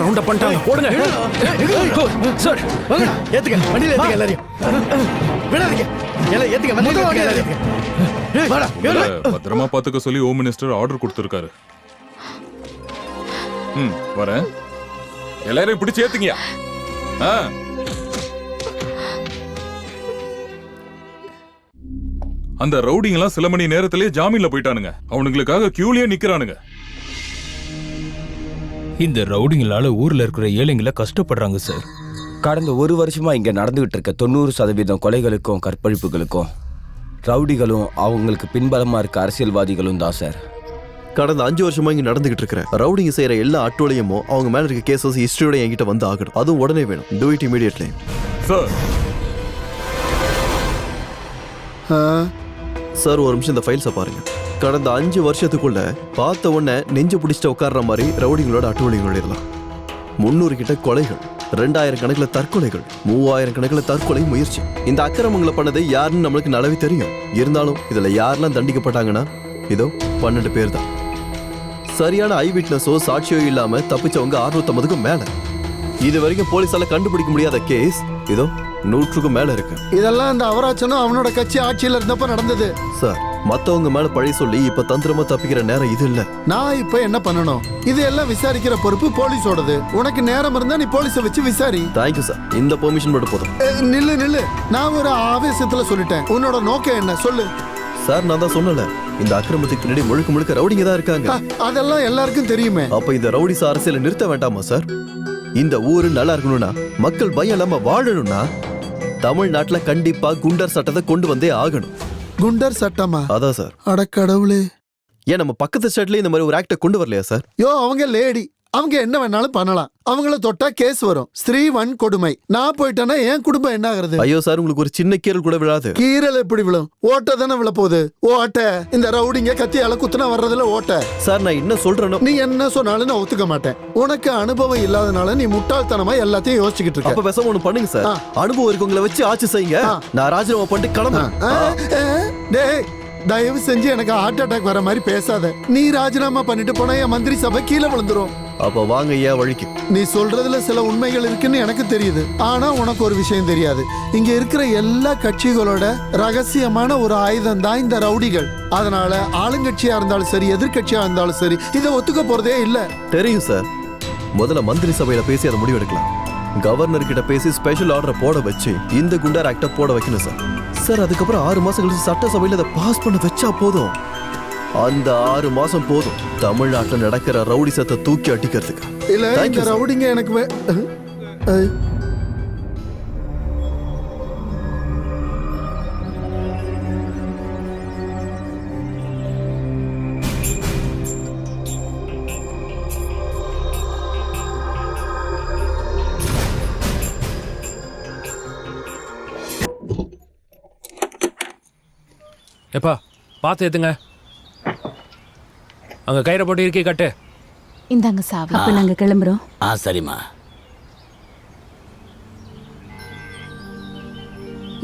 Round up பண்ணிட்டாங்க. போடுங்க sir. ஏத்துங்க வண்டியில ஏத்துங்க எல்லாரையும். விடாதீங்க எல்லாம் ஏத்துங்க வண்டியில ஏத்துங்க. வாடா பத்திரமா பாத்துக்க சொல்லி ஹோம் மினிஸ்டர் ஆர்டர் கொடுத்திருக்காரு. வரேன். எல்லாரையும் பிடிச்சு ஏத்துங்கயா. அந்த ரவுடிங் எல்லாம் சில மணி நேரத்திலேயே ஜாமீன்ல போயிட்டானுங்க. அவனுங்களுக்காக கியூலயே நிக்கிறானுங்க. இந்த ரவுடிங்களால ஊர்ல இருக்கிற ஏழைங்களை கஷ்டப்படுறாங்க சார். கடந்த ஒரு வருஷமா இங்க நடந்துகிட்டு இருக்க 90% கொலைகளுக்கும் கற்பழிப்புகளுக்கும் ரவுடிகளும் அவங்களுக்கு பின்பலமா இருக்க அரசியல்வாதிகளும் தான் சார். கடந்த 5 வருஷமா இங்க நடந்துகிட்டு இருக்கிற ரவுடிங்க செய்யற எல்லா அட்டோலியமும் அவங்க மேல இருக்க கேசஸ் ஹிஸ்டரியோட என்கிட்ட வந்து ஆகணும். அதுவும் உடனே வேணும். Do it immediately sir. Sir ஒரு நிமிஷம் இந்த ஃபைல்ஸை பாருங்க. கடந்த 5 வருஷத்துக்குள்ள பார்த்த உடனே நெஞ்சு பிடிச்சிட்டு உட்கார்ற மாதிரி ரவுடிங்களோட அட்டோலியங்கள் எழுதலாம். 300 கிட்ட கொலைகள், 2000 கணக்கில் தற்கொலைகள், 3000 கணக்கில் தற்கொலை முயற்சி. இந்த அக்கிரமங்களை பண்ணது யாருன்னு நம்மளுக்கு நல்லாவே தெரியும். இருந்தாலும் இதுல யாரெல்லாம் தண்டிக்கப்பட்டாங்கன்னா இதோ 12 பேர் தான். சரியான ஐ விட்னஸோ சாட்சியோ இல்லாம தப்பிச்சவங்க 650க்கும் மேல. இது வரைக்கும் போலீஸால கண்டுபிடிக்க முடியாத கேஸ் இதோ 100க்கும் மேல இருக்கு. இதெல்லாம் இந்த அவராட்சனும் அவனோட கட்சி ஆட்சியில இருந்தப்ப நடந்தது சார். மத்தவங்க மேல பழி சொல்லி இப்ப தந்திரமா தப்பிக்கிற நேரம் இது இல்ல. நான் இப்ப என்ன பண்ணணும்? இது எல்லாம் விசாரிக்கிற பொறுப்பு போலீஸோடது. உனக்கு நேரம் இருந்தா நீ போலீஸை வச்சு விசாரி. Thank you sir. இந்த பெர்மிஷன் மட்டும் போதும். நில்லு. நான் ஒரு ஆவேசத்துல சொல்லிட்டேன். உன்னோட நோக்கம் என்ன சொல்லு சார். நான் தான் சொன்னல, இந்த அக்கிரமத்துக்கு பின்னாடி முழுக்க ரவுடிங்க தான் இருக்காங்க. அதெல்லாம் எல்லாருக்கும் தெரியுமே. அப்ப இந்த ரவுடிஸ் அரசியல நிறுத்த வேண்டாமா சார்? இந்த ஊரு நல்லா இருக்கணும்னா, மக்கள் பயம் இல்லாம வாழணும்னா தமிழ்நாட்டுல கண்டிப்பா குண்டர் சட்டத்தை கொண்டு வந்தே ஆகணும். குண்டர் சட்டமா? அதான் சார். அட கடவுளே. ஏன் நம்ம பக்கத்து ஸ்டேட்ல இந்த மாதிரி ஒரு ஆக்ட கொண்டு வரலையா சார்? அவங்க லேடி, அவங்க என்ன வேணாலும் பண்ணலாம். அவங்கள தொட்டா கேஸ் வரும். ஸ்திரீ வன்கொடுமை. நான் போயிட்டேன்னா என் குடும்பம் என்ன ஆகுறது? ஐயோ சார், உங்களுக்கு ஒரு சின்ன கீரல் கூட விழாது. கீரல் எப்படி விழும்? ஓட்ட தானே விழ போகுது. ஓட்ட. இந்த ரவுடிங்க கத்தியால குத்துனா வர்றதுல ஓட்ட. சார் நான் என்ன சொல்றேனோ, நீ என்ன சொன்னாலும் நான் ஒத்துக்க மாட்டேன். உனக்கு அனுபவம் இல்லாதனால நீ முட்டாள்தனமா எல்லாத்தையும் யோசிச்சுக்கிட்டு இருக்க. அப்ப பேசாம ஒண்ணு பண்ணுங்க சார். அனுபவம் இருக்கவங்கள வச்சு ஆட்சி செய்யுங்க. நான் ராஜினாமா பண்ணிட்டு கிளம்புறேன். டேய், தயவு செஞ்சு எனக்கு ஹார்ட் அட்டாக் வர மாதிரி பேசாத. நீ ராஜினாமா பண்ணிட்டு போனா என் மந்திரி சபை கீழே விழுந்துரும். அப்ப வாங்க ஐயா வழிக்கு. நீ சொல்றதுல சில உண்மைகள் இருக்குன்னு எனக்கு தெரியுது. ஆனா உனக்கு ஒரு விஷயம் தெரியாது. இங்க இருக்கிற எல்லா கட்சிகளோட ரகசியமான ஒரு ஆயுதம் தான் இந்த ரவுடிகள். அதனால ஆளுங்கட்சியா இருந்தாலும் சரி, எதிர்கட்சியா இருந்தாலும் சரி, இதை ஒத்துக்க போறதே இல்ல. தெரியும் சார். முதல்ல மந்திரி சபையில பேசி அதை முடிவு எடுக்கலாம். கவர்னர் கிட்ட பேசி ஸ்பெஷல் ஆர்டர் போட வச்சு இந்த குண்டர் ஆக்ட போட வைக்கணும் சார். சார் அதுக்கப்புறம் 6 மாசம் கழிச்சு சட்டசபையில அதை பாஸ் பண்ண வச்சா போதும். அந்த 6 மாசம் போதும் தமிழ்நாட்டில் நடக்கிற ரவுடி சத்தை தூக்கி அடிக்கிறதுக்கு. இல்ல இந்த ரவுடிங்க எனக்கு எப்பா பார்த்து ஏத்துங்க. அங்க கயிறை போட்டு இருக்கே கட்டு. இந்தாங்க சாவி. அப்ப நாங்க கிளம்புறோம். சரிம்மா.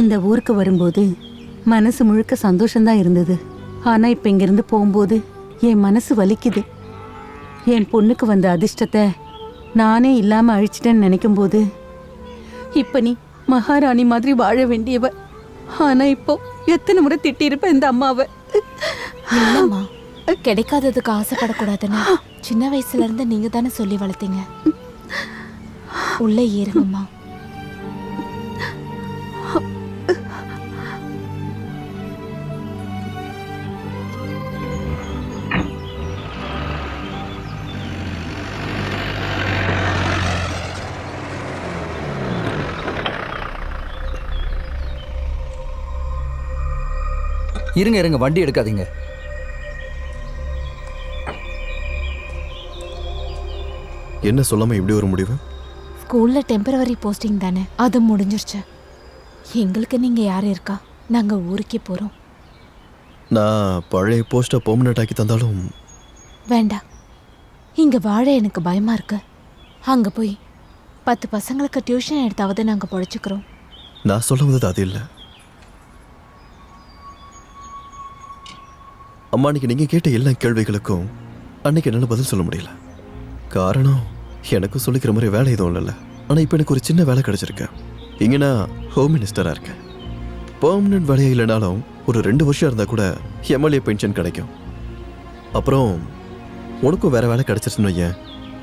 இந்த ஊருக்கு வரும்போது மனசு முழுக்க சந்தோஷம்தான் இருந்தது. ஆனா இப்ப இங்கிருந்து போகும்போது என் மனசு வலிக்குது. என் பொண்ணுக்கு வந்த அதிர்ஷ்டத்தை நானே இல்லாம அழிச்சிட்டேன்னு நினைக்கும் போது, இப்ப நீ மகாராணி மாதிரி வாழ வேண்டியவ. ஆனா இப்போ எத்தனை முறை திட்டிருப்ப இந்த அம்மாவை. இல்லம்மா, கிடைக்காததுக்கு ஆசைப்படக்கூடாதுன்னு சின்ன வயசுல இருந்து நீங்க தானே சொல்லி வளர்த்தீங்க. உள்ள ஏறுங்கம்மா. இருங்க, வண்டி எடுக்காதீங்க. என்ன சொல்லாம இப்படி ஒரு முடிவு? ஸ்கூல்ல டெம்பரவரி போஸ்டிங் தானே, அது முடிஞ்சிருச்சு. எங்களுக்கு நீங்க யாரு இருக்கா? நாங்க ஊருக்கே போறோம். நான் பழைய போஸ்ட பெர்மனன்ட் ஆக்கி தந்தாலும் வேண்டாம். இங்க வாழ எனக்கு பயமா இருக்கு. அங்க போய் 10 பசங்களுக்கு டியூஷன் எடுத்தாவது நாங்க பொழைச்சுக்கிறோம். நான் சொல்ல வந்தது அது இல்லை. அம்மா அன்னைக்கு நீங்க கேட்ட எல்லா கேள்விகளுக்கும் அன்னைக்கு என்னால பதில் சொல்ல முடியல. காரணம் எனக்கும் சொல்லிக்கிற மாதிரி வேலை எதுவும் இல்லைல்ல. ஆனா இப்போ எனக்கு ஒரு சின்ன வேலை கிடைச்சிருக்கு. இங்க நான் ஹோம் மினிஸ்டரா இருக்கேன். பெர்மனன்ட் வேலையா இல்லைனாலும் ஒரு 2 வருஷம் இருந்தா கூட எம்எல்ஏ பென்ஷன் கிடைக்கும். அப்புறம் உனக்கும் வேற வேலை கிடைச்சிருச்சுன்னு வையேன்,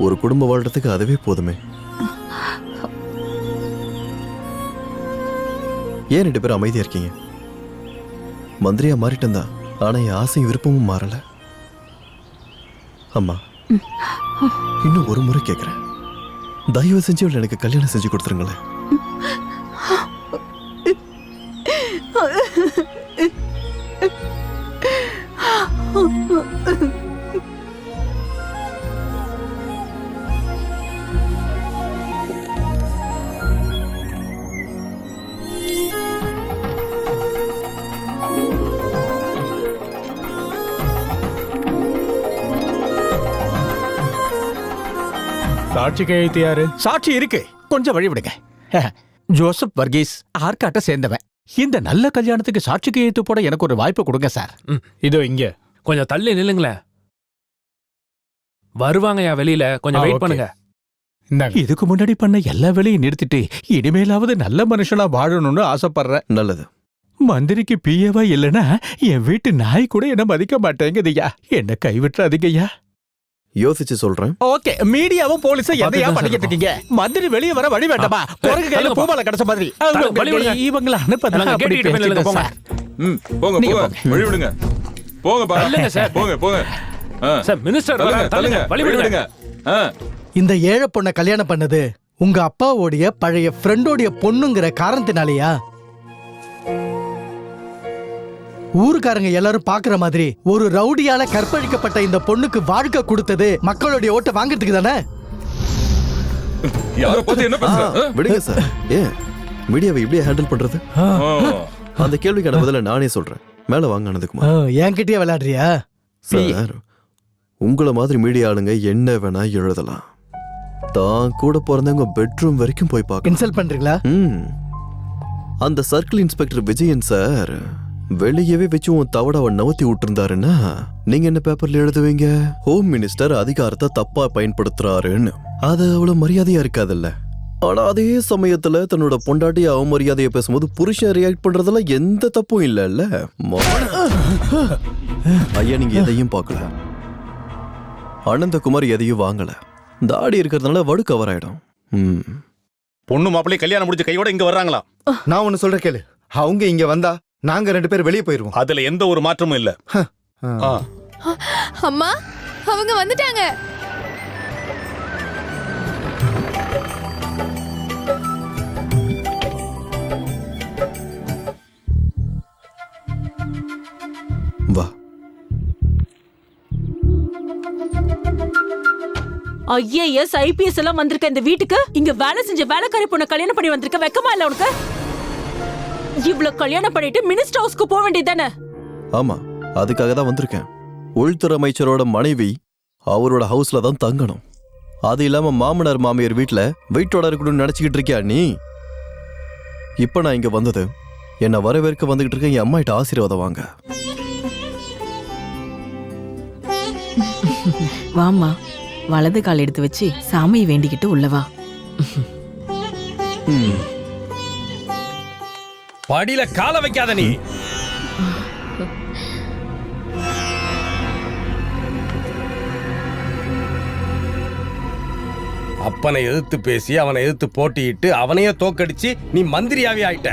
ஒரு குடும்ப வாழ்றதுக்கு அதுவே போதுமே. ஏன் 2 பேரும் அமைதியா இருக்கீங்க? மந்திரியா மாறிட்டேன் தான், ஆனா என் ஆசையும் விருப்பமும் மாறல. அம்மா, இன்னும் ஒரு முறை கேட்கிறேன், தயவு செஞ்சு அவளை எனக்கு கல்யாணம் செஞ்சு கொடுத்துருங்களேன். சாட்சி கையெழுத்து யாரு? சாட்சி இருக்கு, கொஞ்சம் வழி விடுங்க. ஜோசப் வர்கீஸ் ஆற்காட்டை சேர்ந்தவன். இந்த நல்ல கல்யாணத்துக்கு சாட்சி கையெழுத்து போட எனக்கு ஒரு வாய்ப்பு கொடுங்க சார். இதோ இங்க. கொஞ்சம் தள்ளி நில்லுங்களேன். வருவாங்கயா வெளியில, கொஞ்சம் வெயிட் ஓகே. பண்ணுங்க. இந்தாங்க. இதுக்கு முன்னாடி பண்ண எல்லா வேலையும் நிறுத்திட்டு இனிமேலாவது நல்ல மனுஷனா வாழணும்னு ஆசைப்படுறேன். நல்லது. மந்திரிக்கு பிஏவா இல்லைன்னா என் வீட்டு நாய் கூட என்ன மதிக்க மாட்டேங்குதுய்யா. என்ன கைவிட்டுறாதீங்கய்யா. யோசிச்சு சொல்றேன். ஓகே, மீடியாவும் போலீஸும் எதையா பார்த்துதான் பண்ணிக்கிட்டு இருக்கீங்க? மந்திரி வெளியே வர வழி வேண்டாமா? குரங்கு கையில தள்ளுங்கப்பா. பூமாலை கிடைச்ச மாதிரி வழி விடுங்க. இவங்கள அனுப்பதான் நாங்க அப்படி கேட்டுக்கிட்டு பேசிட்டு போங்க. சார். போங்க நீங்க போங்க, வழி விடுங்க. போங்கப்பா. தள்ளுங்க சார். போங்க போங்க. ஆ, சார், மினிஸ்டர் தள்ளுங்க, வராங்க. தள்ளுங்க, தள்ளுங்க, வழி வழி விடுங்க. விடுங்க. ஆ, இந்த ஏழை பொண்ணை கல்யாணம் பண்ணது உங்க அப்பாவோடைய பழைய ஃப்ரெண்டோடைய பொண்ணுங்கிற காரணத்தினாலயா? ஊருக்காரங்க எல்லாரும் பாக்குற மாதிரி ஒரு ரவுடியால கற்பழிக்கப்பட்ட இந்த பொண்ணுக்கு வாழ்க்கை கொடுத்தது மக்களுடைய ஓட்டை வாங்குறதுக்கு தானே? யாரை பார்த்து என்ன பேசுற? ஆ? விடுங்க சார். ஏன் மீடியாவை இப்படியே ஹேண்டில் பண்றது? ஆ. அந்த கேள்விக்கான பதில நானே சொல்றேன். மேல வாங்க அனந்தகுமார். என்கிட்டயே விளையாடுறியா? சார், உங்கள மாதிரி மீடியா ஆளுங்க என்ன வேணா எழுதலாம். தான் கூட பிறந்தவங்க பெட்ரூம் வரைக்கும் போய் பார்க்க. இன்சல்ட் பண்றீங்களா? அந்த சர்க்கிள் இன்ஸ்பெக்டர் விஜயன் சார் வெளியவே வச்சு உன் தவடாவை நவத்தி விட்டுருந்தாருன்னா நீங்க என்ன பேப்பர்ல எழுதுவீங்க? ஹோம் மினிஸ்டர் அதிகாரத்தை தப்பா பயன்படுத்துறாருன்னு. அது அவ்வளவு மரியாதையா இருக்காதுல்ல. ஆனா அதே சமயத்துல தன்னோட பொண்டாட்டி அவமரியாதையை பேசும்போது புருஷன் ரியாக்ட் பண்றதெல்லாம் எந்த தப்பும் இல்லைல்ல. ஐயா, நீங்க எதையும் பார்க்கல. அனந்தகுமார் எதையும் வாங்கல. தாடி இருக்கிறதுனால வடு கவர் ஆயிடும். பொண்ணு மாப்பிள்ளை கல்யாணம் முடிஞ்ச கையோட இங்க வர்றாங்களா? நான் ஒன்னு சொல்ற கேளு. அவங்க இங்க வந்தா நாங்க 2 பேர் வெளியே போயிருவோம். அதுல எந்த ஒரு மாற்றமும் இல்ல. அம்மா, அவங்க வந்துட்டாங்க. வா. ஐஏஎஸ் ஐபிஎஸ் எல்லாம் வந்திருக்க இந்த வீட்டுக்கு இங்க வேலை செஞ்ச வேலைக்காரி பொண்ண கல்யாணம் பண்ணி வந்திருக்க, வெக்கமா இல்ல உனக்கு? இவ்ளோ கல்யாணம் பண்ணிட்டு மினிஸ்டர் ஹவுஸ்க்கு போக வேண்டியதானே? ஆமா, அதுக்காக தான் வந்திருக்கேன். உள்துறை அமைச்சரோட மனைவி அவரோட ஹவுஸ்ல தான் தங்கணும். அது இல்லாம மாமனார் மாமியார் வீட்டுல வெயிட்டோட இருக்கணும்னு நினைச்சுக்கிட்டு இருக்கியா நீ? இப்ப நான் இங்க வந்தது என்ன வரவேற்க வந்துகிட்டு இருக்க என் அம்மா கிட்ட ஆசீர்வாதம் வாங்க. வாமா, வலது கால் எடுத்து வச்சு சாமியை வேண்டிக்கிட்டு உள்ளவா. படியில கால வைக்காத நீ. அப்பனை எதிர்த்து பேசி அவனை எதிர்த்து போட்டியிட்டு அவனையே தோக்கடிச்சு நீ மந்திரியாவே ஆயிட்ட.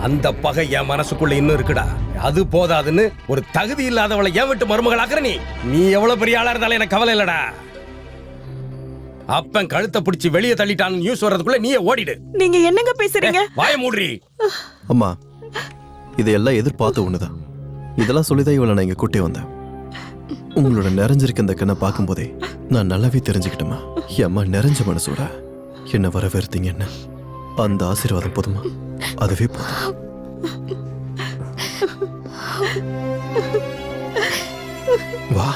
அந்த பகை என் மனசுக்குள்ள இன்னும் இருக்குடா. அது போதாதுன்னு ஒரு தகுதி இல்லாதவளை ஏன் விட்டு மருமகளாக்குற நீ? நீ எவ்வளவு பெரிய ஆளா இருந்தாலும் எனக்கு கவலை இல்லடா. அப்பன் கழுத்தை பிடிச்சி வெளியே தள்ளிட்டான்னு நியூஸ் வர்றதுக்குள்ள நீயே ஓடிடு. நீங்க என்னங்க பேசுறீங்க? வாய மூடுறி. அம்மா, இதையெல்லாம் எதிர்பார்த்த ஒண்ணுதான். இதெல்லாம் சொல்லிதான் இவளை நான் இங்க கூட்டி வந்தேன். உங்களோட நிறைஞ்சிருக்க இந்த கண்ணை பார்க்கும்போதே நான் நல்லாவே தெரிஞ்சுக்கிட்டேமா. அம்மா நிறைஞ்ச மனசோட என்ன வரவேற்பீங்க. என்ன அந்த ஆசீர்வாதம் போதுமா? அதுவே போதும். வா.